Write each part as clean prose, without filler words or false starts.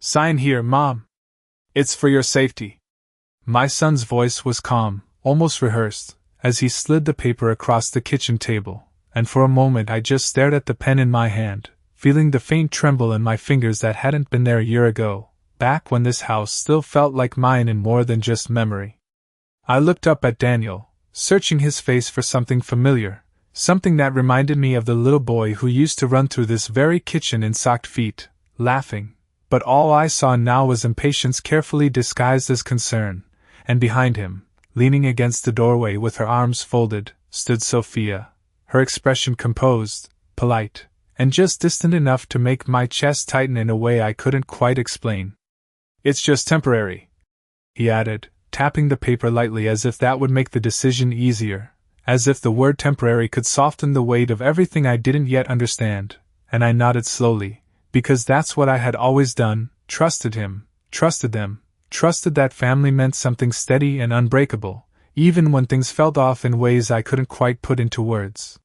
Sign here, Mom. It's for your safety. My son's voice was calm, almost rehearsed, as he slid the paper across the kitchen table, and for a moment I just stared at the pen in my hand, feeling the faint tremble in my fingers that hadn't been there a year ago, back when this house still felt like mine in more than just memory. I looked up at Daniel, searching his face for something familiar, something that reminded me of the little boy who used to run through this very kitchen in socked feet, laughing, but all I saw now was impatience carefully disguised as concern, and behind him, leaning against the doorway with her arms folded, stood Sophia, her expression composed, polite, and just distant enough to make my chest tighten in a way I couldn't quite explain. "It's just temporary," he added, tapping the paper lightly as if that would make the decision easier, as if the word temporary could soften the weight of everything I didn't yet understand, and I nodded slowly, because that's what I had always done, trusted him, trusted them, trusted that family meant something steady and unbreakable, even when things felt off in ways I couldn't quite put into words.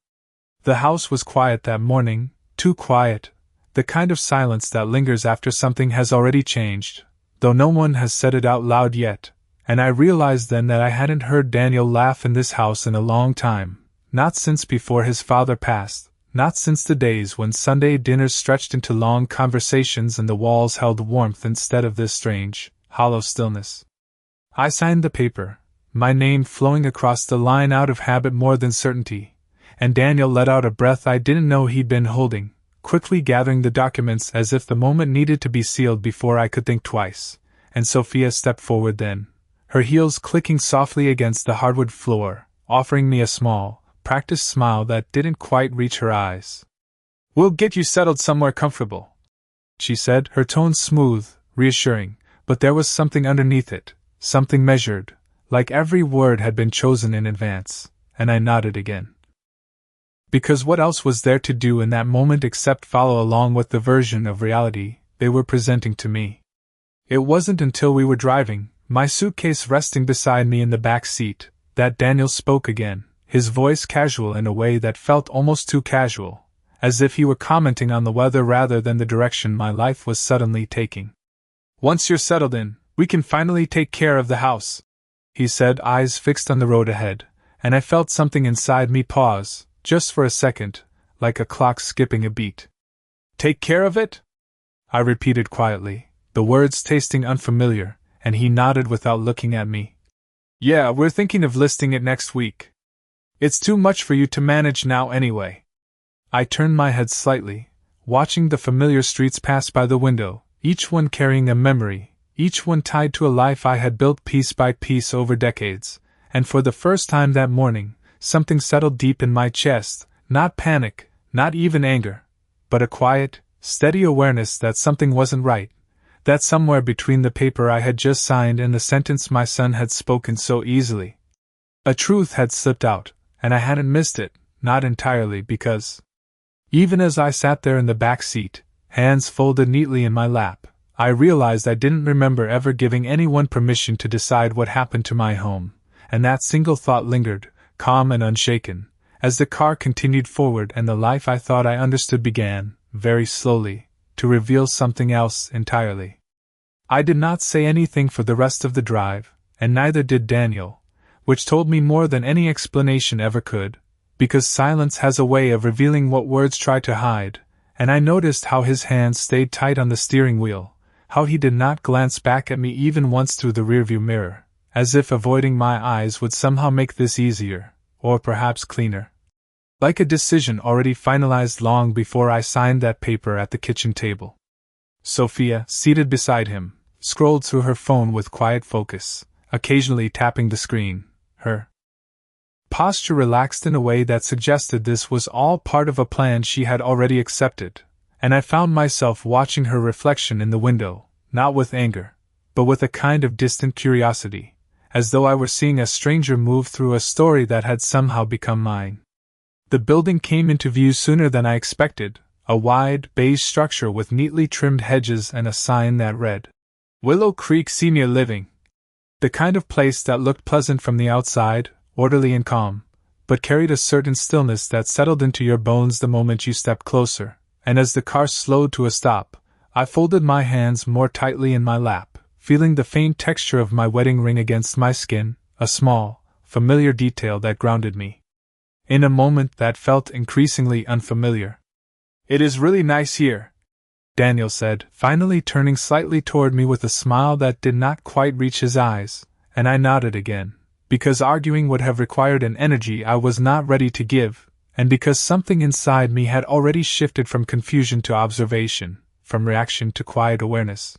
The house was quiet that morning, too quiet, the kind of silence that lingers after something has already changed, though no one has said it out loud yet, and I realized then that I hadn't heard Daniel laugh in this house in a long time, not since before his father passed, not since the days when Sunday dinners stretched into long conversations and the walls held warmth instead of this strange, hollow stillness. I signed the paper, my name flowing across the line out of habit more than certainty, and Daniel let out a breath I didn't know he'd been holding, quickly gathering the documents as if the moment needed to be sealed before I could think twice, and Sophia stepped forward then, her heels clicking softly against the hardwood floor, offering me a small, practiced smile that didn't quite reach her eyes. "We'll get you settled somewhere comfortable," she said, her tone smooth, reassuring, but there was something underneath it, something measured, like every word had been chosen in advance, and I nodded again. Because what else was there to do in that moment except follow along with the version of reality they were presenting to me? It wasn't until we were driving, my suitcase resting beside me in the back seat, that Daniel spoke again, his voice casual in a way that felt almost too casual, as if he were commenting on the weather rather than the direction my life was suddenly taking. "Once you're settled in, we can finally take care of the house," he said, eyes fixed on the road ahead, and I felt something inside me pause, just for a second, like a clock skipping a beat. "Take care of it?" I repeated quietly, the words tasting unfamiliar, and he nodded without looking at me. "Yeah, we're thinking of listing it next week. It's too much for you to manage now anyway." I turned my head slightly, watching the familiar streets pass by the window, each one carrying a memory, each one tied to a life I had built piece by piece over decades, and for the first time that morning, something settled deep in my chest, not panic, not even anger, but a quiet, steady awareness that something wasn't right, that somewhere between the paper I had just signed and the sentence my son had spoken so easily, a truth had slipped out, and I hadn't missed it, not entirely because, even as I sat there in the back seat, hands folded neatly in my lap, I realized I didn't remember ever giving anyone permission to decide what happened to my home, and that single thought lingered, calm and unshaken, as the car continued forward and the life I thought I understood began, very slowly, to reveal something else entirely. I did not say anything for the rest of the drive, and neither did Daniel, which told me more than any explanation ever could, because silence has a way of revealing what words try to hide, and I noticed how his hands stayed tight on the steering wheel, how he did not glance back at me even once through the rearview mirror, as if avoiding my eyes would somehow make this easier, or perhaps cleaner. Like a decision already finalized long before I signed that paper at the kitchen table. Sophia, seated beside him, scrolled through her phone with quiet focus, occasionally tapping the screen, her posture relaxed in a way that suggested this was all part of a plan she had already accepted, and I found myself watching her reflection in the window, not with anger, but with a kind of distant curiosity, as though I were seeing a stranger move through a story that had somehow become mine. The building came into view sooner than I expected, a wide, beige structure with neatly trimmed hedges and a sign that read, "Willow Creek Senior Living." The kind of place that looked pleasant from the outside, orderly and calm, but carried a certain stillness that settled into your bones the moment you stepped closer, and as the car slowed to a stop, I folded my hands more tightly in my lap, feeling the faint texture of my wedding ring against my skin, a small, familiar detail that grounded me. In a moment that felt increasingly unfamiliar. "It is really nice here," Daniel said, finally turning slightly toward me with a smile that did not quite reach his eyes, and I nodded again, because arguing would have required an energy I was not ready to give, and because something inside me had already shifted from confusion to observation, from reaction to quiet awareness.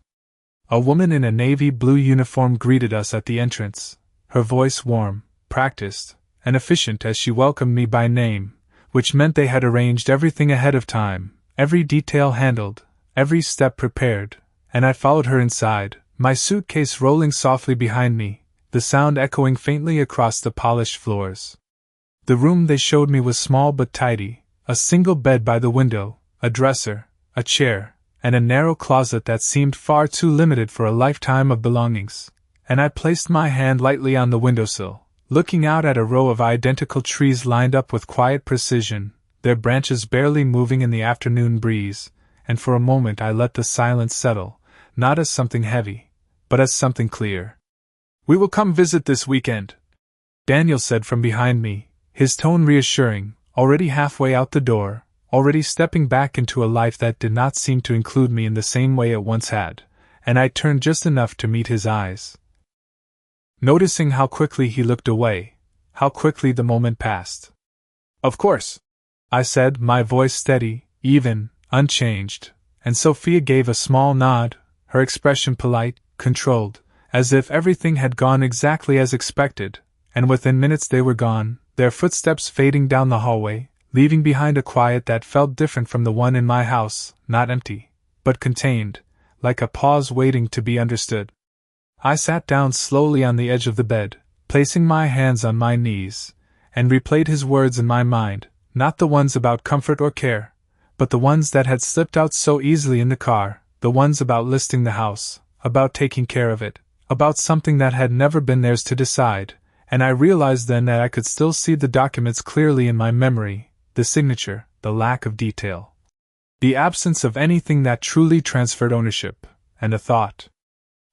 A woman in a navy blue uniform greeted us at the entrance, her voice warm, practiced, and efficient as she welcomed me by name, which meant they had arranged everything ahead of time, every detail handled, every step prepared, and I followed her inside, my suitcase rolling softly behind me, the sound echoing faintly across the polished floors. The room they showed me was small but tidy, a single bed by the window, a dresser, a chair, and a narrow closet that seemed far too limited for a lifetime of belongings, and I placed my hand lightly on the windowsill, looking out at a row of identical trees lined up with quiet precision, their branches barely moving in the afternoon breeze, and for a moment I let the silence settle, not as something heavy, but as something clear. "We will come visit this weekend," Daniel said from behind me, his tone reassuring, already halfway out the door, already stepping back into a life that did not seem to include me in the same way it once had, and I turned just enough to meet his eyes. Noticing how quickly he looked away, how quickly the moment passed. "Of course," I said, my voice steady, even, unchanged, and Sophia gave a small nod, her expression polite, controlled, as if everything had gone exactly as expected, and within minutes they were gone, their footsteps fading down the hallway, leaving behind a quiet that felt different from the one in my house, not empty, but contained, like a pause waiting to be understood. I sat down slowly on the edge of the bed, placing my hands on my knees, and replayed his words in my mind, not the ones about comfort or care, but the ones that had slipped out so easily in the car, the ones about listing the house, about taking care of it, about something that had never been theirs to decide, and I realized then that I could still see the documents clearly in my memory, the signature, the lack of detail, the absence of anything that truly transferred ownership, and a thought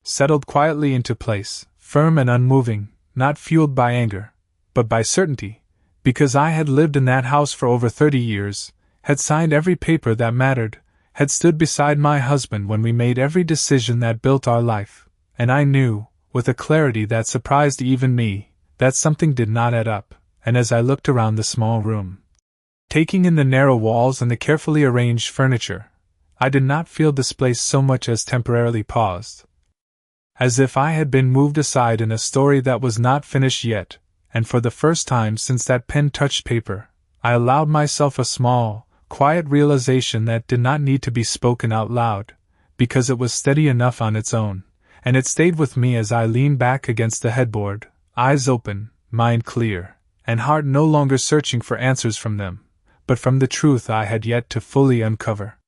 settled quietly into place, firm and unmoving, not fueled by anger, but by certainty, because I had lived in that house for over 30 years, had signed every paper that mattered, had stood beside my husband when we made every decision that built our life, and I knew, with a clarity that surprised even me, that something did not add up, and as I looked around the small room, taking in the narrow walls and the carefully arranged furniture, I did not feel displaced so much as temporarily paused. As if I had been moved aside in a story that was not finished yet, and for the first time since that pen touched paper, I allowed myself a small, quiet realization that did not need to be spoken out loud, because it was steady enough on its own, and it stayed with me as I leaned back against the headboard, eyes open, mind clear, and heart no longer searching for answers from them, but from the truth I had yet to fully uncover.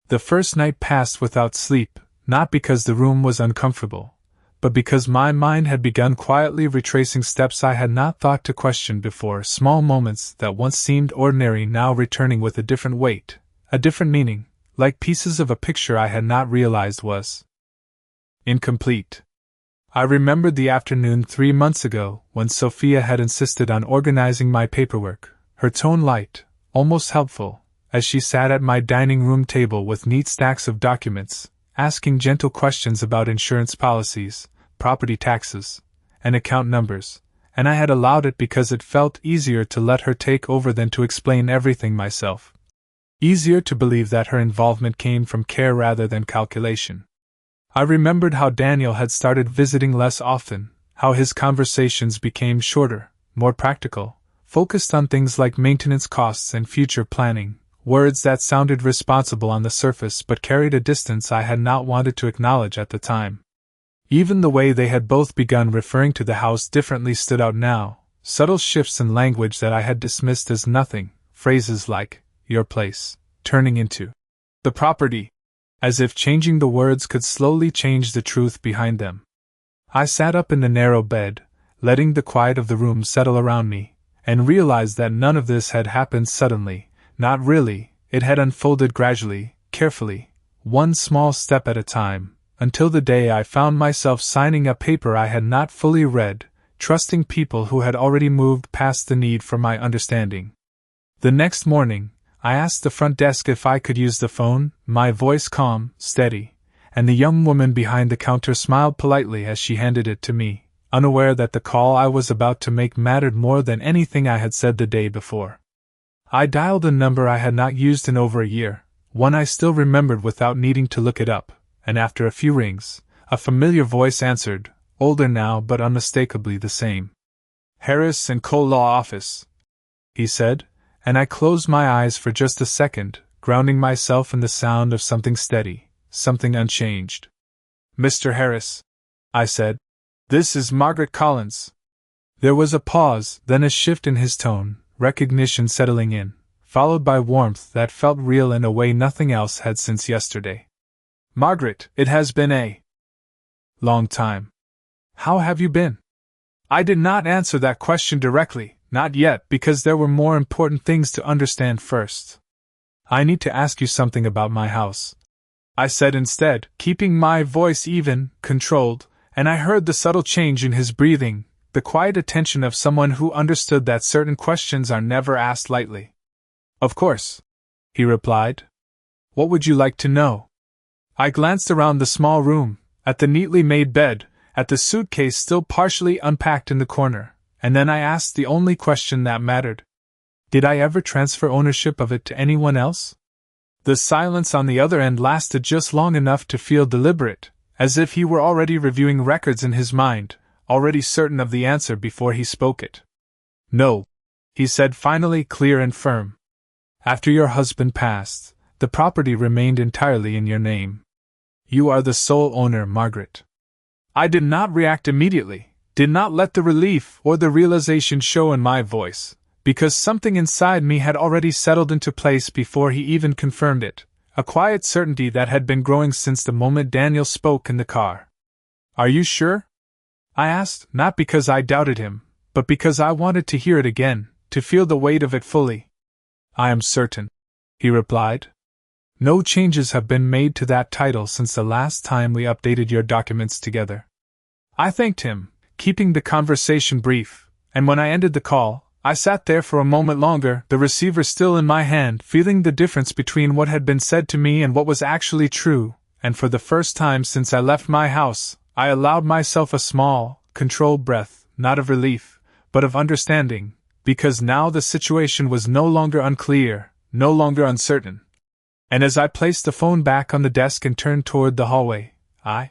The first night passed without sleep, not because the room was uncomfortable, but because my mind had begun quietly retracing steps I had not thought to question before, small moments that once seemed ordinary now returning with a different weight, a different meaning, like pieces of a picture I had not realized was incomplete. I remembered the afternoon 3 months ago when Sophia had insisted on organizing my paperwork, her tone light, almost helpful, as she sat at my dining room table with neat stacks of documents, asking gentle questions about insurance policies, property taxes, and account numbers, and I had allowed it because it felt easier to let her take over than to explain everything myself. Easier to believe that her involvement came from care rather than calculation. I remembered how Daniel had started visiting less often, how his conversations became shorter, more practical, focused on things like maintenance costs and future planning, words that sounded responsible on the surface but carried a distance I had not wanted to acknowledge at the time. Even the way they had both begun referring to the house differently stood out now, subtle shifts in language that I had dismissed as nothing, phrases like, your place, turning into the property, as if changing the words could slowly change the truth behind them. I sat up in the narrow bed, letting the quiet of the room settle around me, and realized that none of this had happened suddenly. Not really, it had unfolded gradually, carefully, one small step at a time, until the day I found myself signing a paper I had not fully read, trusting people who had already moved past the need for my understanding. The next morning, I asked the front desk if I could use the phone, my voice calm, steady, and the young woman behind the counter smiled politely as she handed it to me, unaware that the call I was about to make mattered more than anything I had said the day before. I dialed a number I had not used in over a year, one I still remembered without needing to look it up, and after a few rings, a familiar voice answered, older now but unmistakably the same. "Harris & Co. Law Office," he said, and I closed my eyes for just a second, grounding myself in the sound of something steady, something unchanged. "Mr. Harris," I said, "this is Margaret Collins." There was a pause, then a shift in his tone, recognition settling in, followed by warmth that felt real in a way nothing else had since yesterday. "Margaret, it has been a long time. How have you been?" I did not answer that question directly, not yet, because there were more important things to understand first. "I need to ask you something about my house," I said instead, keeping my voice even, controlled, and I heard the subtle change in his breathing, the quiet attention of someone who understood that certain questions are never asked lightly. "Of course," he replied. "What would you like to know?" I glanced around the small room, at the neatly made bed, at the suitcase still partially unpacked in the corner, and then I asked the only question that mattered. Did I ever transfer ownership of it to anyone else? The silence on the other end lasted just long enough to feel deliberate, as if he were already reviewing records in his mind, already certain of the answer before he spoke it. "No," he said finally, clear and firm. "After your husband passed, the property remained entirely in your name. You are the sole owner, Margaret." I did not react immediately, did not let the relief or the realization show in my voice, because something inside me had already settled into place before he even confirmed it, a quiet certainty that had been growing since the moment Daniel spoke in the car. "Are you sure?" I asked, not because I doubted him, but because I wanted to hear it again, to feel the weight of it fully. "I am certain," he replied. "No changes have been made to that title since the last time we updated your documents together." I thanked him, keeping the conversation brief, and when I ended the call, I sat there for a moment longer, the receiver still in my hand, feeling the difference between what had been said to me and what was actually true, and for the first time since I left my house, I allowed myself a small, controlled breath, not of relief, but of understanding, because now the situation was no longer unclear, no longer uncertain. And as I placed the phone back on the desk and turned toward the hallway, I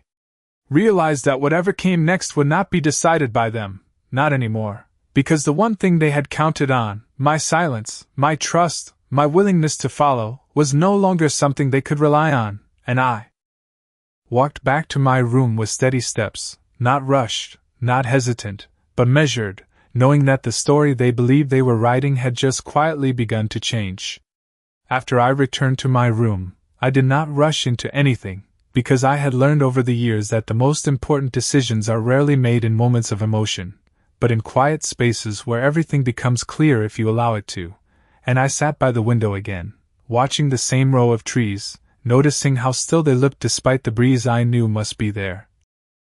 realized that whatever came next would not be decided by them, not anymore, because the one thing they had counted on, my silence, my trust, my willingness to follow, was no longer something they could rely on, and I walked back to my room with steady steps, not rushed, not hesitant, but measured, knowing that the story they believed they were writing had just quietly begun to change. After I returned to my room, I did not rush into anything, because I had learned over the years that the most important decisions are rarely made in moments of emotion, but in quiet spaces where everything becomes clear if you allow it to, and I sat by the window again, watching the same row of trees, noticing how still they looked despite the breeze I knew must be there.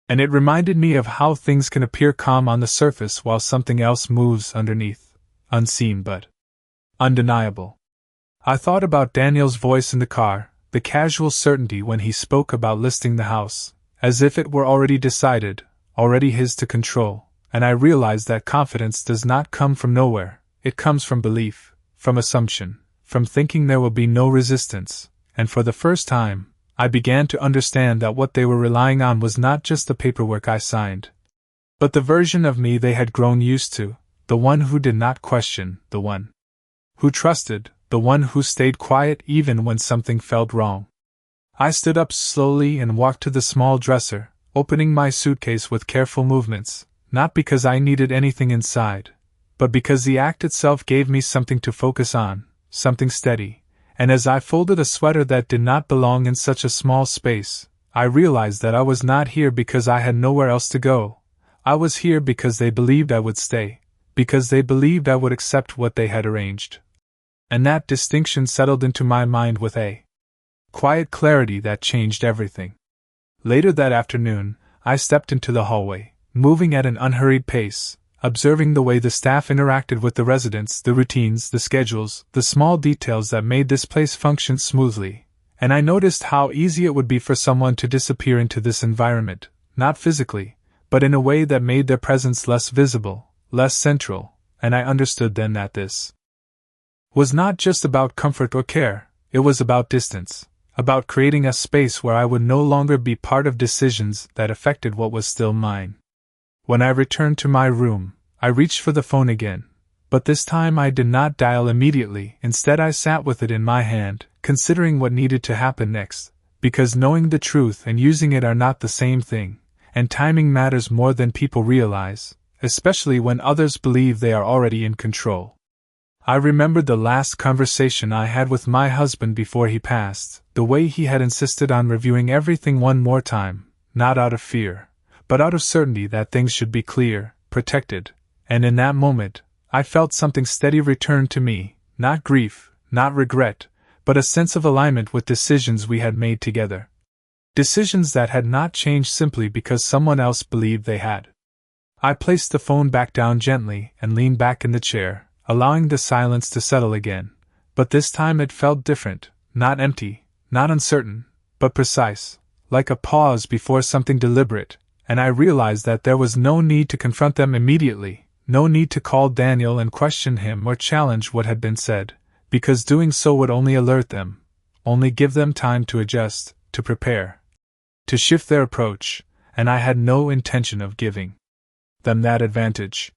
And it reminded me of how things can appear calm on the surface while something else moves underneath, unseen but undeniable. I thought about Daniel's voice in the car, the casual certainty when he spoke about listing the house, as if it were already decided, already his to control, and I realized that confidence does not come from nowhere, it comes from belief, from assumption, from thinking there will be no resistance, and for the first time, I began to understand that what they were relying on was not just the paperwork I signed, but the version of me they had grown used to, the one who did not question, the one who trusted, the one who stayed quiet even when something felt wrong. I stood up slowly and walked to the small dresser, opening my suitcase with careful movements, not because I needed anything inside, but because the act itself gave me something to focus on, something steady, and as I folded a sweater that did not belong in such a small space, I realized that I was not here because I had nowhere else to go. I was here because they believed I would stay, because they believed I would accept what they had arranged. And that distinction settled into my mind with a Quiet clarity that changed everything. Later that afternoon, I stepped into the hallway, moving at an unhurried pace, observing the way the staff interacted with the residents, the routines, the schedules, the small details that made this place function smoothly, and I noticed how easy it would be for someone to disappear into this environment, not physically, but in a way that made their presence less visible, less central, and I understood then that this was not just about comfort or care, it was about distance, about creating a space where I would no longer be part of decisions that affected what was still mine. When I returned to my room, I reached for the phone again, but this time I did not dial immediately. Instead, I sat with it in my hand, considering what needed to happen next, because knowing the truth and using it are not the same thing, and timing matters more than people realize, especially when others believe they are already in control. I remembered the last conversation I had with my husband before he passed, the way he had insisted on reviewing everything one more time, not out of fear, but out of certainty that things should be clear, protected, and in that moment, I felt something steady return to me, not grief, not regret, but a sense of alignment with decisions we had made together. Decisions that had not changed simply because someone else believed they had. I placed the phone back down gently and leaned back in the chair, allowing the silence to settle again, but this time it felt different, not empty, not uncertain, but precise, like a pause before something deliberate, and I realized that there was no need to confront them immediately, no need to call Daniel and question him or challenge what had been said, because doing so would only alert them, only give them time to adjust, to prepare, to shift their approach, and I had no intention of giving them that advantage.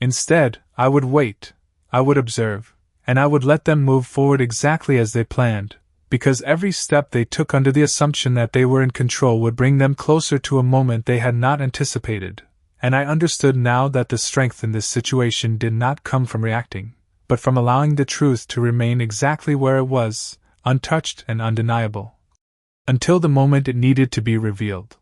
Instead, I would wait, I would observe, and I would let them move forward exactly as they planned, because every step they took under the assumption that they were in control would bring them closer to a moment they had not anticipated, and I understood now that the strength in this situation did not come from reacting, but from allowing the truth to remain exactly where it was, untouched and undeniable, until the moment it needed to be revealed.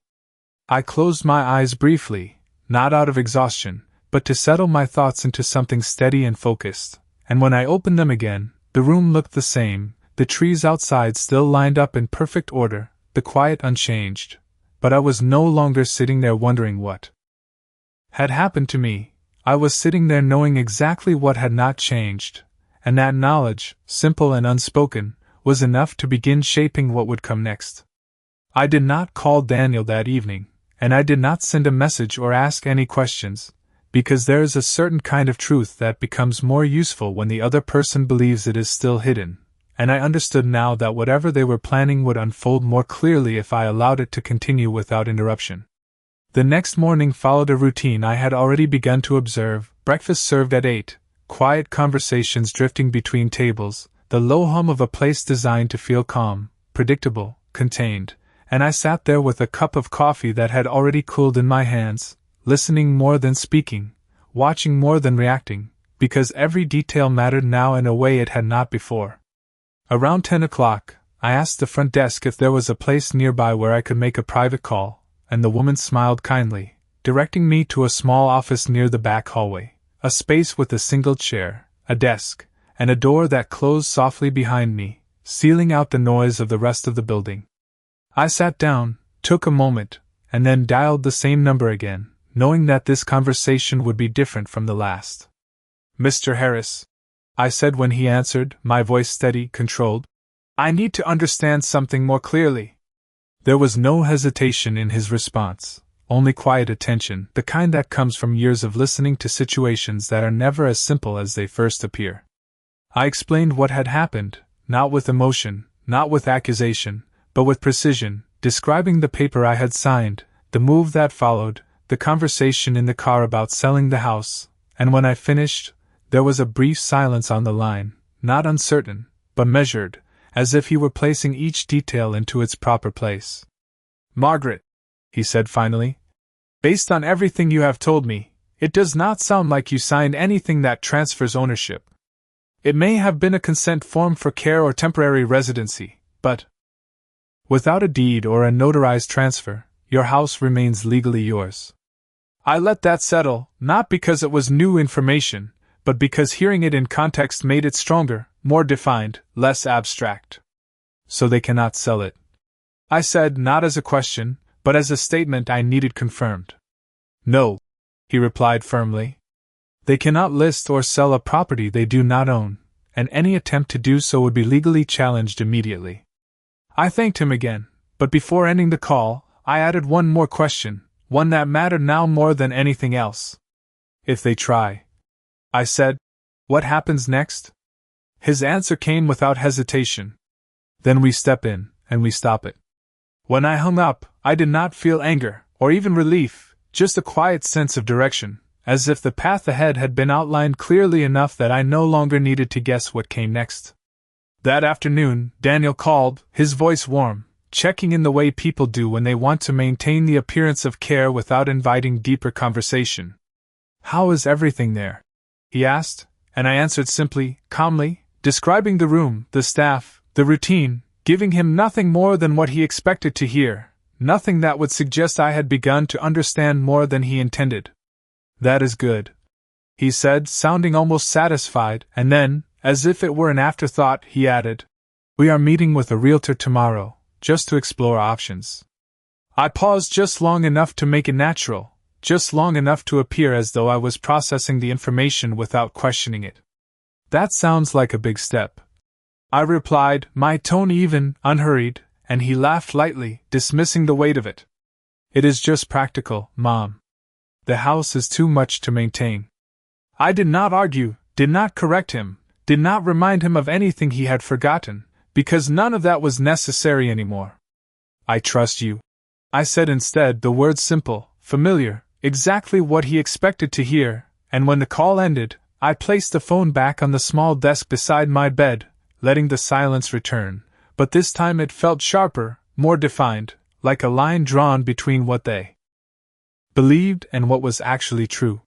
I closed my eyes briefly, not out of exhaustion, but to settle my thoughts into something steady and focused, and when I opened them again, the room looked the same, the trees outside still lined up in perfect order, the quiet unchanged, but I was no longer sitting there wondering what had happened to me. I was sitting there knowing exactly what had not changed, and that knowledge, simple and unspoken, was enough to begin shaping what would come next. I did not call Daniel that evening, and I did not send a message or ask any questions, because there is a certain kind of truth that becomes more useful when the other person believes it is still hidden, and I understood now that whatever they were planning would unfold more clearly if I allowed it to continue without interruption. The next morning followed a routine I had already begun to observe: breakfast served at 8, quiet conversations drifting between tables, the low hum of a place designed to feel calm, predictable, contained, and I sat there with a cup of coffee that had already cooled in my hands, listening more than speaking, watching more than reacting, because every detail mattered now in a way it had not before. Around 10 o'clock, I asked the front desk if there was a place nearby where I could make a private call, and the woman smiled kindly, directing me to a small office near the back hallway, a space with a single chair, a desk, and a door that closed softly behind me, sealing out the noise of the rest of the building. I sat down, took a moment, and then dialed the same number again, knowing that this conversation would be different from the last. "Mr. Harris," I said when he answered, my voice steady, controlled, "I need to understand something more clearly." There was no hesitation in his response, only quiet attention, the kind that comes from years of listening to situations that are never as simple as they first appear. I explained what had happened, not with emotion, not with accusation, but with precision, describing the paper I had signed, the move that followed, the conversation in the car about selling the house, and when I finished, there was a brief silence on the line, not uncertain, but measured, as if he were placing each detail into its proper place. "Margaret," he said finally, "based on everything you have told me, it does not sound like you signed anything that transfers ownership. It may have been a consent form for care or temporary residency, but without a deed or a notarized transfer, your house remains legally yours." I let that settle, not because it was new information, but because hearing it in context made it stronger, more defined, less abstract. So they cannot sell it? I said, not as a question, but as a statement I needed confirmed. No, he replied firmly. They cannot list or sell a property they do not own, and any attempt to do so would be legally challenged immediately. I thanked him again, but before ending the call, I added one more question, one that mattered now more than anything else. If they try, I said, what happens next? His answer came without hesitation. Then we step in, and we stop it. When I hung up, I did not feel anger, or even relief, just a quiet sense of direction, as if the path ahead had been outlined clearly enough that I no longer needed to guess what came next. That afternoon, Daniel called, his voice warm, checking in the way people do when they want to maintain the appearance of care without inviting deeper conversation. How is everything there? He asked, and I answered simply, calmly, describing the room, the staff, the routine, giving him nothing more than what he expected to hear, nothing that would suggest I had begun to understand more than he intended. That is good, he said, sounding almost satisfied, and then, as if it were an afterthought, he added, we are meeting with a realtor tomorrow, just to explore options. I paused just long enough to make it natural, just long enough to appear as though I was processing the information without questioning it. That sounds like a big step, I replied, my tone even, unhurried, and he laughed lightly, dismissing the weight of it. It is just practical, Mom. The house is too much to maintain. I did not argue, did not correct him, did not remind him of anything he had forgotten, because none of that was necessary anymore. I trust you, I said instead, the words simple, familiar, exactly what he expected to hear, and when the call ended, I placed the phone back on the small desk beside my bed, letting the silence return, but this time it felt sharper, more defined, like a line drawn between what they believed and what was actually true.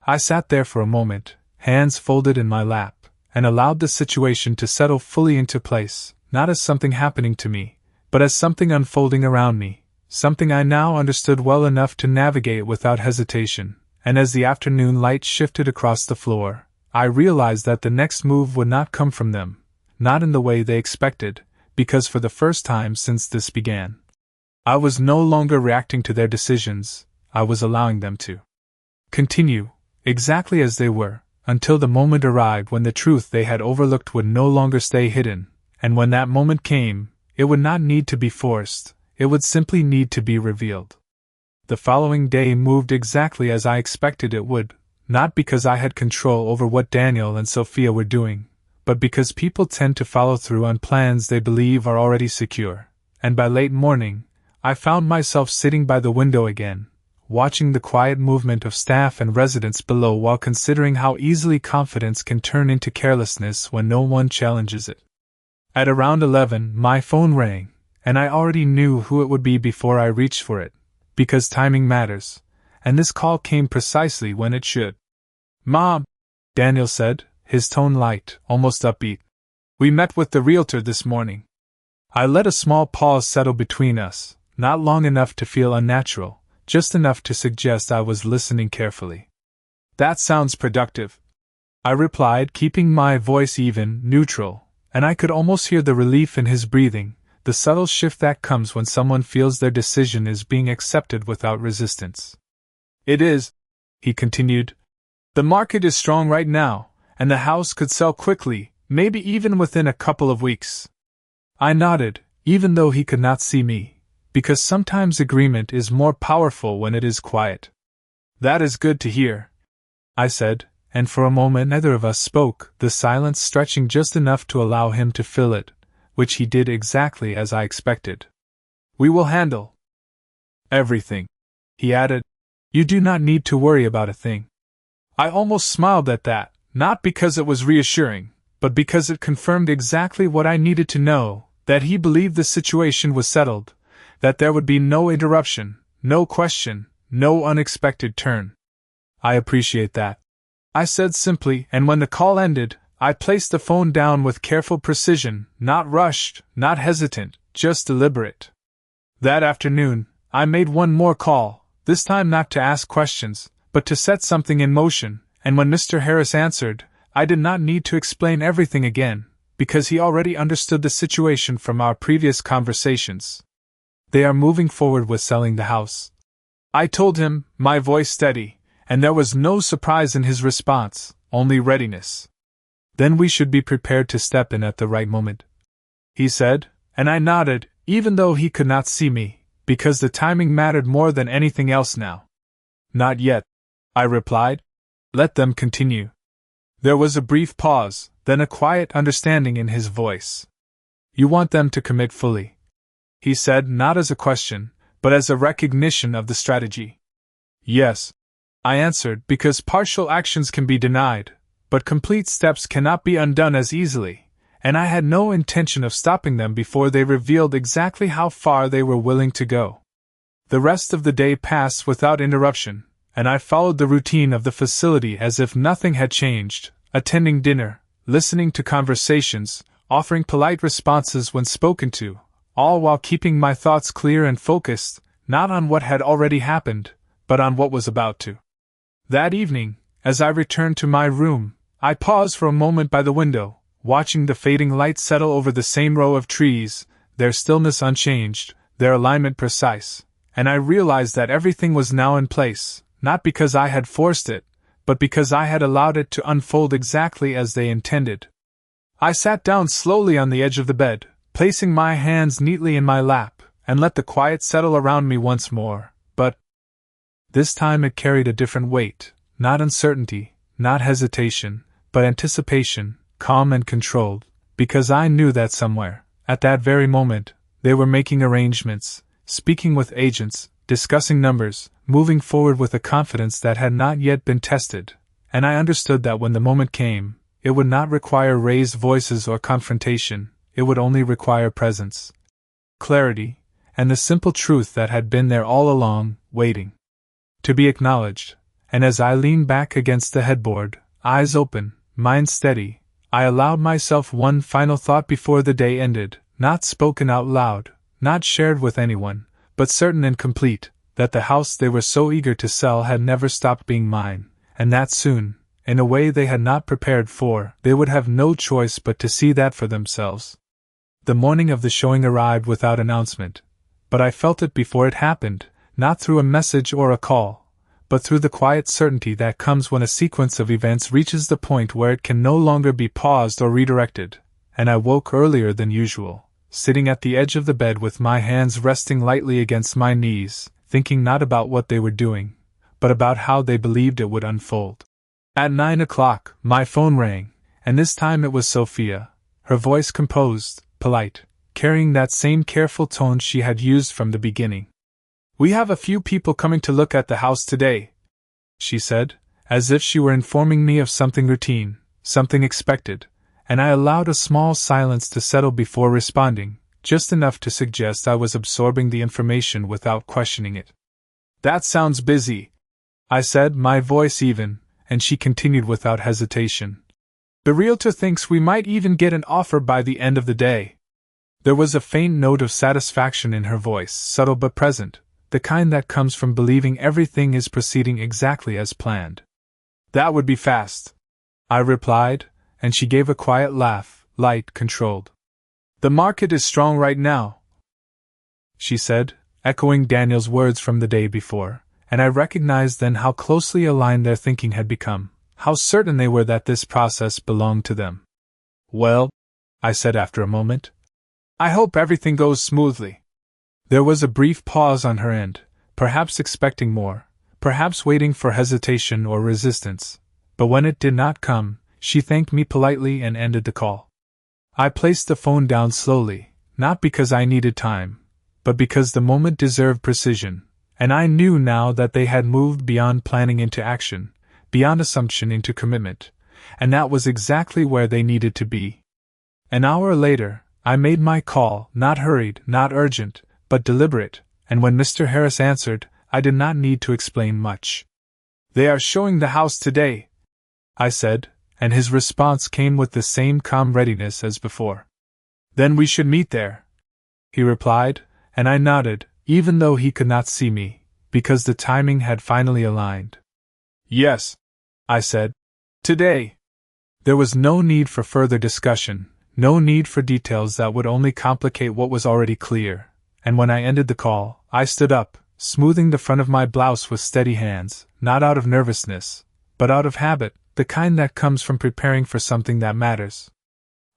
I sat there for a moment, hands folded in my lap, and allowed the situation to settle fully into place, not as something happening to me, but as something unfolding around me, something I now understood well enough to navigate without hesitation. And as the afternoon light shifted across the floor, I realized that the next move would not come from them, not in the way they expected, because for the first time since this began, I was no longer reacting to their decisions, I was allowing them to continue, exactly as they were, until the moment arrived when the truth they had overlooked would no longer stay hidden, and when that moment came, it would not need to be forced, it would simply need to be revealed. The following day moved exactly as I expected it would, not because I had control over what Daniel and Sophia were doing, but because people tend to follow through on plans they believe are already secure, and by late morning, I found myself sitting by the window again, watching the quiet movement of staff and residents below while considering how easily confidence can turn into carelessness when no one challenges it. At around 11, my phone rang, and I already knew who it would be before I reached for it, because timing matters, and this call came precisely when it should. Mom, Daniel said, his tone light, almost upbeat. We met with the realtor this morning. I let a small pause settle between us, not long enough to feel unnatural, just enough to suggest I was listening carefully. That sounds productive, I replied, keeping my voice even, neutral, and I could almost hear the relief in his breathing, the subtle shift that comes when someone feels their decision is being accepted without resistance. It is, he continued. The market is strong right now, and the house could sell quickly, maybe even within a couple of weeks. I nodded, even though he could not see me, because sometimes agreement is more powerful when it is quiet. That is good to hear, I said, and for a moment neither of us spoke, the silence stretching just enough to allow him to fill it, which he did exactly as I expected. We will handle everything, he added. You do not need to worry about a thing. I almost smiled at that, not because it was reassuring, but because it confirmed exactly what I needed to know, that he believed the situation was settled, that there would be no interruption, no question, no unexpected turn. I appreciate that, I said simply, and when the call ended, I placed the phone down with careful precision, not rushed, not hesitant, just deliberate. That afternoon, I made one more call, this time not to ask questions, but to set something in motion, and when Mr. Harris answered, I did not need to explain everything again, because he already understood the situation from our previous conversations. They are moving forward with selling the house. I told him, my voice steady, and there was no surprise in his response, only readiness. Then we should be prepared to step in at the right moment, he said, and I nodded, even though he could not see me, because the timing mattered more than anything else now. Not yet, I replied. Let them continue. There was a brief pause, then a quiet understanding in his voice. You want them to commit fully, he said, not as a question, but as a recognition of the strategy. Yes, I answered, because partial actions can be denied, but complete steps cannot be undone as easily, and I had no intention of stopping them before they revealed exactly how far they were willing to go. The rest of the day passed without interruption, and I followed the routine of the facility as if nothing had changed, attending dinner, listening to conversations, offering polite responses when spoken to, all while keeping my thoughts clear and focused, not on what had already happened, but on what was about to. That evening, as I returned to my room, I paused for a moment by the window, watching the fading light settle over the same row of trees, their stillness unchanged, their alignment precise, and I realized that everything was now in place, not because I had forced it, but because I had allowed it to unfold exactly as they intended. I sat down slowly on the edge of the bed, placing my hands neatly in my lap, and let the quiet settle around me once more, but this time it carried a different weight, not uncertainty, not hesitation, but anticipation, calm and controlled, because I knew that somewhere, at that very moment, they were making arrangements, speaking with agents, discussing numbers, moving forward with a confidence that had not yet been tested, and I understood that when the moment came, it would not require raised voices or confrontation, it would only require presence, clarity, and the simple truth that had been there all along, waiting to be acknowledged. And as I leaned back against the headboard, eyes open, mind steady, I allowed myself one final thought before the day ended, not spoken out loud, not shared with anyone, but certain and complete, that the house they were so eager to sell had never stopped being mine, and that soon, in a way they had not prepared for, they would have no choice but to see that for themselves. The morning of the showing arrived without announcement, but I felt it before it happened, not through a message or a call, but through the quiet certainty that comes when a sequence of events reaches the point where it can no longer be paused or redirected, and I woke earlier than usual, sitting at the edge of the bed with my hands resting lightly against my knees, thinking not about what they were doing, but about how they believed it would unfold. At 9 o'clock, my phone rang, and this time it was Sophia, her voice composed, polite, carrying that same careful tone she had used from the beginning. We have a few people coming to look at the house today, she said, as if she were informing me of something routine, something expected, and I allowed a small silence to settle before responding, just enough to suggest I was absorbing the information without questioning it. That sounds busy, I said, my voice even, and she continued without hesitation. The realtor thinks we might even get an offer by the end of the day. There was a faint note of satisfaction in her voice, subtle but present, the kind that comes from believing everything is proceeding exactly as planned. That would be fast, I replied, and she gave a quiet laugh, light, controlled. The market is strong right now, she said, echoing Daniel's words from the day before, and I recognized then how closely aligned their thinking had become, how certain they were that this process belonged to them. Well, I said after a moment, I hope everything goes smoothly. There was a brief pause on her end, perhaps expecting more, perhaps waiting for hesitation or resistance, but when it did not come, she thanked me politely and ended the call. I placed the phone down slowly, not because I needed time, but because the moment deserved precision, and I knew now that they had moved beyond planning into action, beyond assumption into commitment, and that was exactly where they needed to be. An hour later, I made my call, not hurried, not urgent, but deliberate, and when Mr. Harris answered, I did not need to explain much. They are showing the house today, I said, and his response came with the same calm readiness as before. Then we should meet there, he replied, and I nodded, even though he could not see me, because the timing had finally aligned. Yes, I said. Today. There was no need for further discussion, No need for details that would only complicate what was already clear, and when I ended the call, I stood up, smoothing the front of my blouse with steady hands, not out of nervousness, but out of habit, the kind that comes from preparing for something that matters.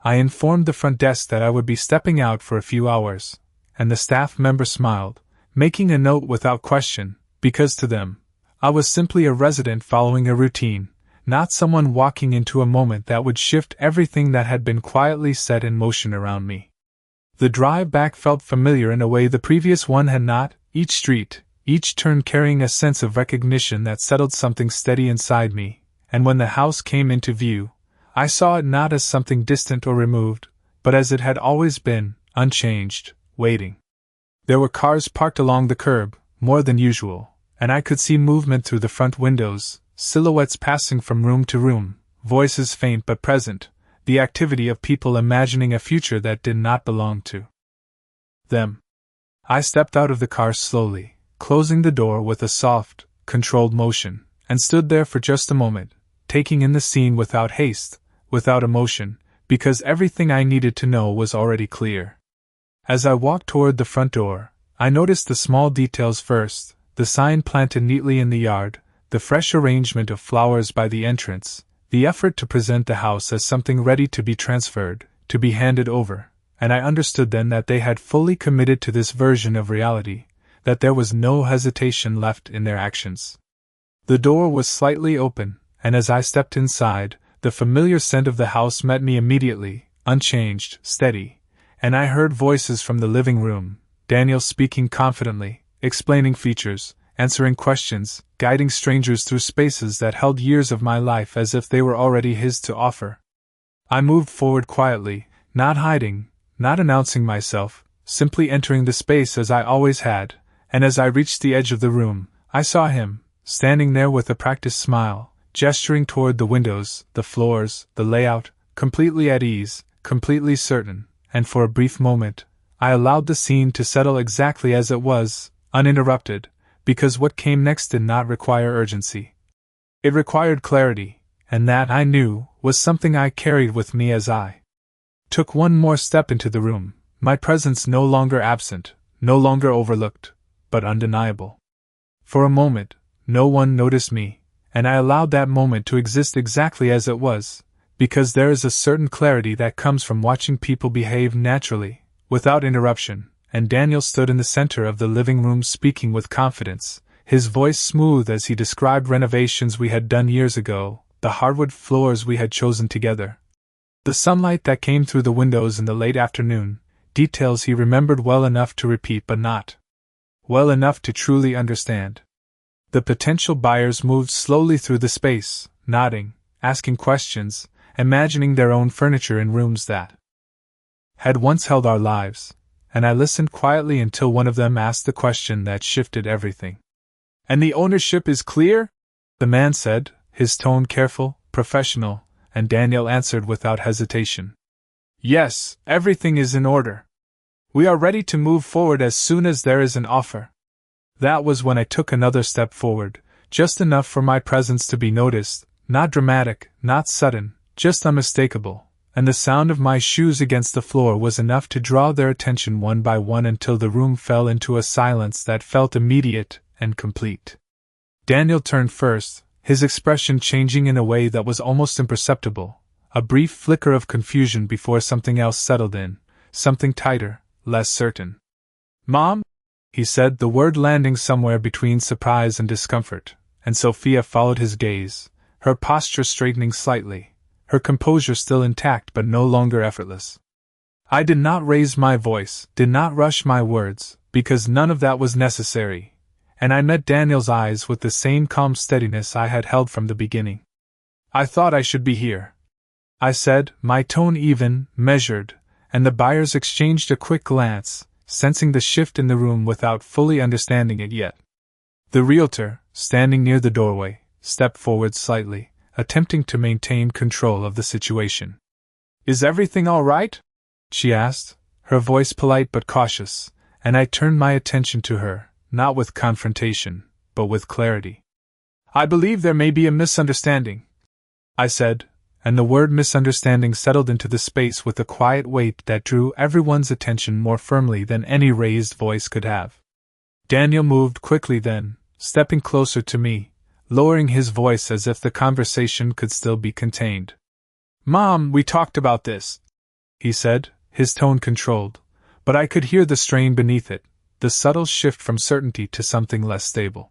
I informed the front desk that I would be stepping out for a few hours, and the staff member smiled, making a note without question, because to them, I was simply a resident following a routine, not someone walking into a moment that would shift everything that had been quietly set in motion around me. The drive back felt familiar in a way the previous one had not, each street, each turn carrying a sense of recognition that settled something steady inside me, and when the house came into view, I saw it not as something distant or removed, but as it had always been, unchanged, waiting. There were cars parked along the curb, more than usual, and I could see movement through the front windows, silhouettes passing from room to room, voices faint but present, the activity of people imagining a future that did not belong to them. I stepped out of the car slowly, closing the door with a soft, controlled motion, and stood there for just a moment, taking in the scene without haste, without emotion, because everything I needed to know was already clear. As I walked toward the front door, I noticed the small details first, the sign planted neatly in the yard, the fresh arrangement of flowers by the entrance, the effort to present the house as something ready to be transferred, to be handed over, and I understood then that they had fully committed to this version of reality, that there was no hesitation left in their actions. The door was slightly open, and as I stepped inside, the familiar scent of the house met me immediately, unchanged, steady, and I heard voices from the living room, Daniel speaking confidently, explaining features, answering questions, guiding strangers through spaces that held years of my life as if they were already his to offer. I moved forward quietly, not hiding, not announcing myself, simply entering the space as I always had, and as I reached the edge of the room, I saw him, standing there with a practiced smile, gesturing toward the windows, the floors, the layout, completely at ease, completely certain, and for a brief moment, I allowed the scene to settle exactly as it was, uninterrupted, because what came next did not require urgency. It required clarity, and that, I knew, was something I carried with me as I took one more step into the room, my presence no longer absent, no longer overlooked, but undeniable. For a moment, no one noticed me, and I allowed that moment to exist exactly as it was, because there is a certain clarity that comes from watching people behave naturally, without interruption, and Daniel stood in the center of the living room speaking with confidence, his voice smooth as he described renovations we had done years ago, the hardwood floors we had chosen together, the sunlight that came through the windows in the late afternoon, details he remembered well enough to repeat but not well enough to truly understand. The potential buyers moved slowly through the space, nodding, asking questions, imagining their own furniture in rooms that had once held our lives, and I listened quietly until one of them asked the question that shifted everything. "And the ownership is clear?" the man said, his tone careful, professional, and Daniel answered without hesitation. "Yes, everything is in order. We are ready to move forward as soon as there is an offer." That was when I took another step forward, just enough for my presence to be noticed, not dramatic, not sudden, just unmistakable, and the sound of my shoes against the floor was enough to draw their attention one by one until the room fell into a silence that felt immediate and complete. Daniel turned first, his expression changing in a way that was almost imperceptible, a brief flicker of confusion before something else settled in, something tighter, less certain. "Mom?" he said, the word landing somewhere between surprise and discomfort, and Sophia followed his gaze, her posture straightening slightly, her composure still intact but no longer effortless. I did not raise my voice, did not rush my words, because none of that was necessary, and I met Daniel's eyes with the same calm steadiness I had held from the beginning. "I thought I should be here," I said, my tone even, measured, and the buyers exchanged a quick glance, sensing the shift in the room without fully understanding it yet. The realtor, standing near the doorway, stepped forward slightly, attempting to maintain control of the situation. "Is everything all right?" she asked, her voice polite but cautious, and I turned my attention to her, not with confrontation, but with clarity. "I believe there may be a misunderstanding," I said, and the word misunderstanding settled into the space with a quiet weight that drew everyone's attention more firmly than any raised voice could have. Daniel moved quickly then, stepping closer to me, lowering his voice as if the conversation could still be contained. "Mom, we talked about this," he said, his tone controlled, but I could hear the strain beneath it, the subtle shift from certainty to something less stable.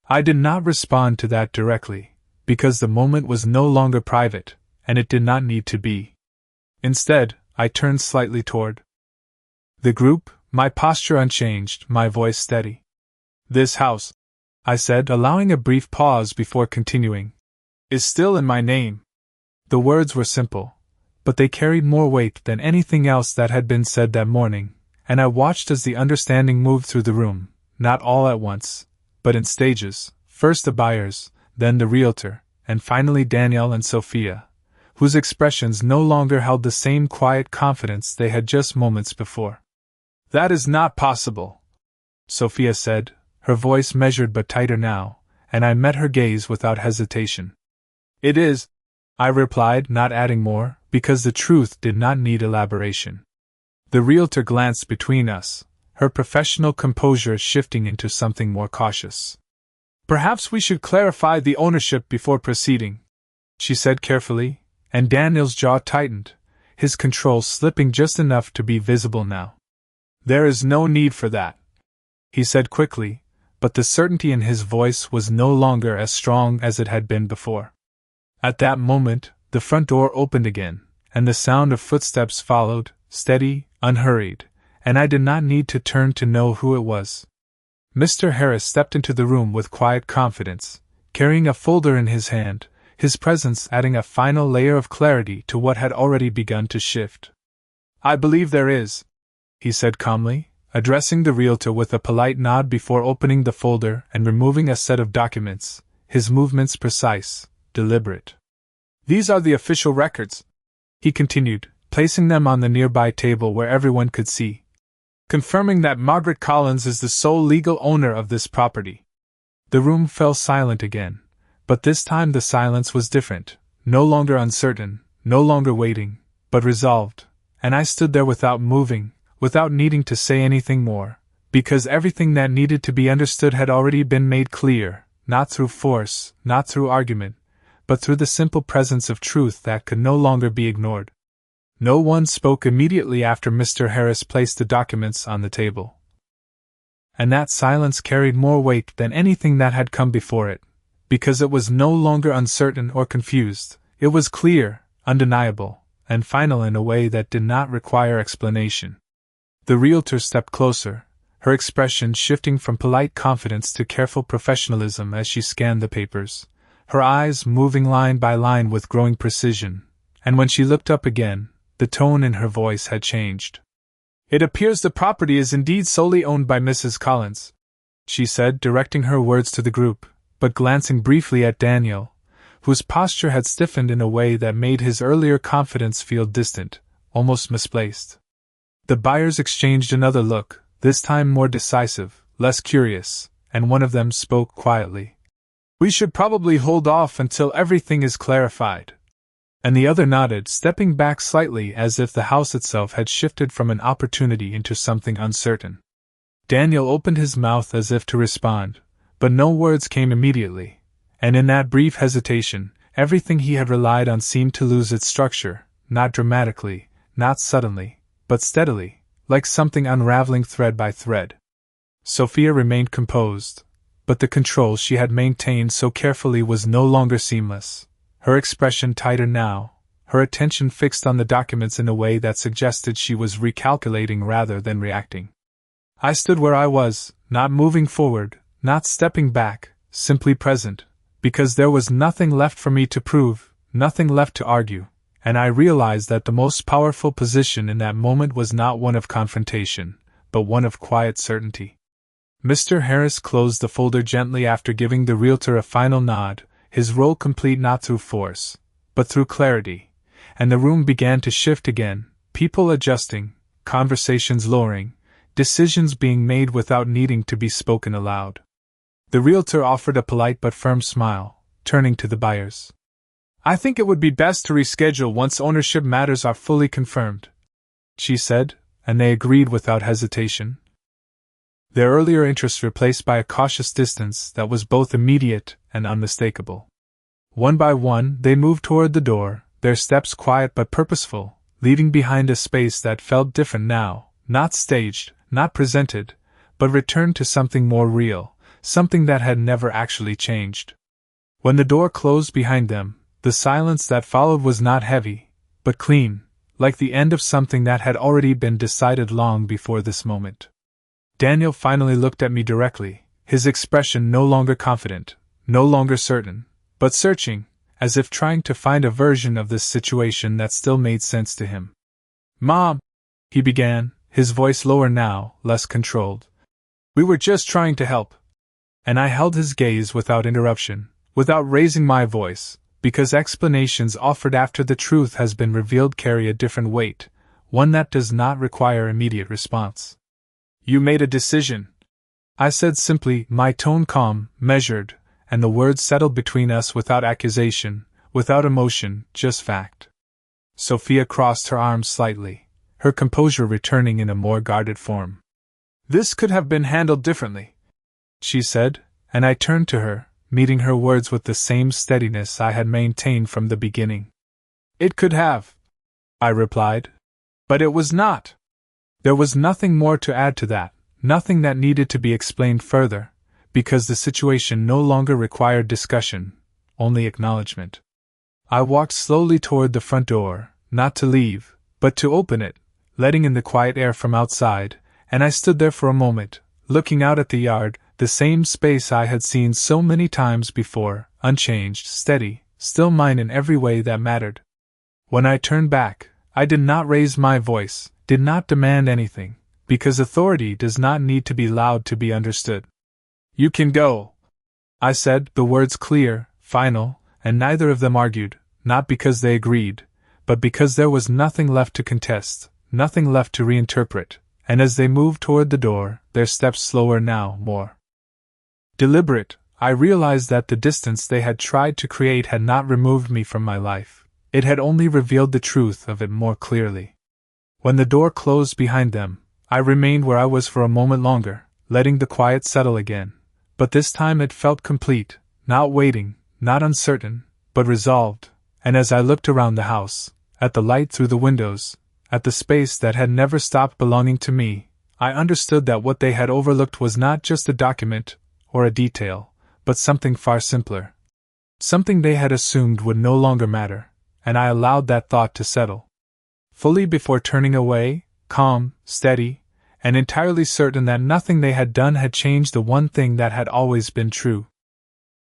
I did not respond to that directly, because the moment was no longer private, and it did not need to be. Instead, I turned slightly toward the group, my posture unchanged, my voice steady. "This house," I said, allowing a brief pause before continuing, "is still in my name." The words were simple, but they carried more weight than anything else that had been said that morning, and I watched as the understanding moved through the room, not all at once, but in stages, first the buyers, then the realtor, and finally Danielle and Sophia, whose expressions no longer held the same quiet confidence they had just moments before. "That is not possible," Sophia said, her voice measured but tighter now, and I met her gaze without hesitation. "It is," I replied, not adding more, because the truth did not need elaboration. The realtor glanced between us, her professional composure shifting into something more cautious. "Perhaps we should clarify the ownership before proceeding," she said carefully, and Daniel's jaw tightened, his control slipping just enough to be visible now. "There is no need for that," he said quickly, but the certainty in his voice was no longer as strong as it had been before. At that moment, the front door opened again, and the sound of footsteps followed, steady, unhurried, and I did not need to turn to know who it was. Mr. Harris stepped into the room with quiet confidence, carrying a folder in his hand, his presence adding a final layer of clarity to what had already begun to shift. "I believe there is," he said calmly, addressing the realtor with a polite nod before opening the folder and removing a set of documents, his movements precise, deliberate. "These are the official records," he continued, placing them on the nearby table where everyone could see, "confirming that Margaret Collins is the sole legal owner of this property." The room fell silent again, but this time the silence was different, no longer uncertain, no longer waiting, but resolved, and I stood there without moving, without needing to say anything more, because everything that needed to be understood had already been made clear, not through force, not through argument, but through the simple presence of truth that could no longer be ignored. No one spoke immediately after Mr. Harris placed the documents on the table. And that silence carried more weight than anything that had come before it, because it was no longer uncertain or confused, it was clear, undeniable, and final in a way that did not require explanation. The realtor stepped closer, her expression shifting from polite confidence to careful professionalism as she scanned the papers, her eyes moving line by line with growing precision, and when she looked up again, the tone in her voice had changed. "It appears the property is indeed solely owned by Mrs. Collins," she said, directing her words to the group, but glancing briefly at Daniel, whose posture had stiffened in a way that made his earlier confidence feel distant, almost misplaced. The buyers exchanged another look, this time more decisive, less curious, and one of them spoke quietly. "We should probably hold off until everything is clarified." And the other nodded, stepping back slightly as if the house itself had shifted from an opportunity into something uncertain. Daniel opened his mouth as if to respond, but no words came immediately, and in that brief hesitation, everything he had relied on seemed to lose its structure, not dramatically, not suddenly, but steadily, like something unraveling thread by thread. Sophia remained composed, but the control she had maintained so carefully was no longer seamless, her expression tighter now, her attention fixed on the documents in a way that suggested she was recalculating rather than reacting. I stood where I was, not moving forward, not stepping back, simply present, because there was nothing left for me to prove, nothing left to argue, and I realized that the most powerful position in that moment was not one of confrontation, but one of quiet certainty. Mr. Harris closed the folder gently after giving the realtor a final nod, his role complete not through force, but through clarity, and the room began to shift again, people adjusting, conversations lowering, decisions being made without needing to be spoken aloud. The realtor offered a polite but firm smile, turning to the buyers. I think it would be best to reschedule once ownership matters are fully confirmed, she said, and they agreed without hesitation. Their earlier interest replaced by a cautious distance that was both immediate and unmistakable. One by one, they moved toward the door, their steps quiet but purposeful, leaving behind a space that felt different now, not staged, not presented, but returned to something more real, something that had never actually changed. When the door closed behind them, the silence that followed was not heavy, but clean, like the end of something that had already been decided long before this moment. Daniel finally looked at me directly, his expression no longer confident, no longer certain, but searching, as if trying to find a version of this situation that still made sense to him. "Mom," he began, his voice lower now, less controlled. "We were just trying to help." And I held his gaze without interruption, without raising my voice, because explanations offered after the truth has been revealed carry a different weight, one that does not require immediate response. "You made a decision," I said simply, my tone calm, measured, and the words settled between us without accusation, without emotion, just fact. Sophia crossed her arms slightly, her composure returning in a more guarded form. "This could have been handled differently," she said, and I turned to her, meeting her words with the same steadiness I had maintained from the beginning. "It could have," I replied. "But it was not." There was nothing more to add to that, nothing that needed to be explained further, because the situation no longer required discussion, only acknowledgement. I walked slowly toward the front door, not to leave, but to open it, letting in the quiet air from outside, and I stood there for a moment, looking out at the yard, the same space I had seen so many times before, unchanged, steady, still mine in every way that mattered. When I turned back, I did not raise my voice, did not demand anything, because authority does not need to be loud to be understood. "You can go," I said, the words clear, final, and neither of them argued, not because they agreed, but because there was nothing left to contest, nothing left to reinterpret, and as they moved toward the door, their steps slower now, more deliberate, I realized that the distance they had tried to create had not removed me from my life, it had only revealed the truth of it more clearly. When the door closed behind them, I remained where I was for a moment longer, letting the quiet settle again, but this time it felt complete, not waiting, not uncertain, but resolved, and as I looked around the house, at the light through the windows, at the space that had never stopped belonging to me, I understood that what they had overlooked was not just a document, or a detail, but something far simpler. Something they had assumed would no longer matter, and I allowed that thought to settle fully before turning away, calm, steady, and entirely certain that nothing they had done had changed the one thing that had always been true.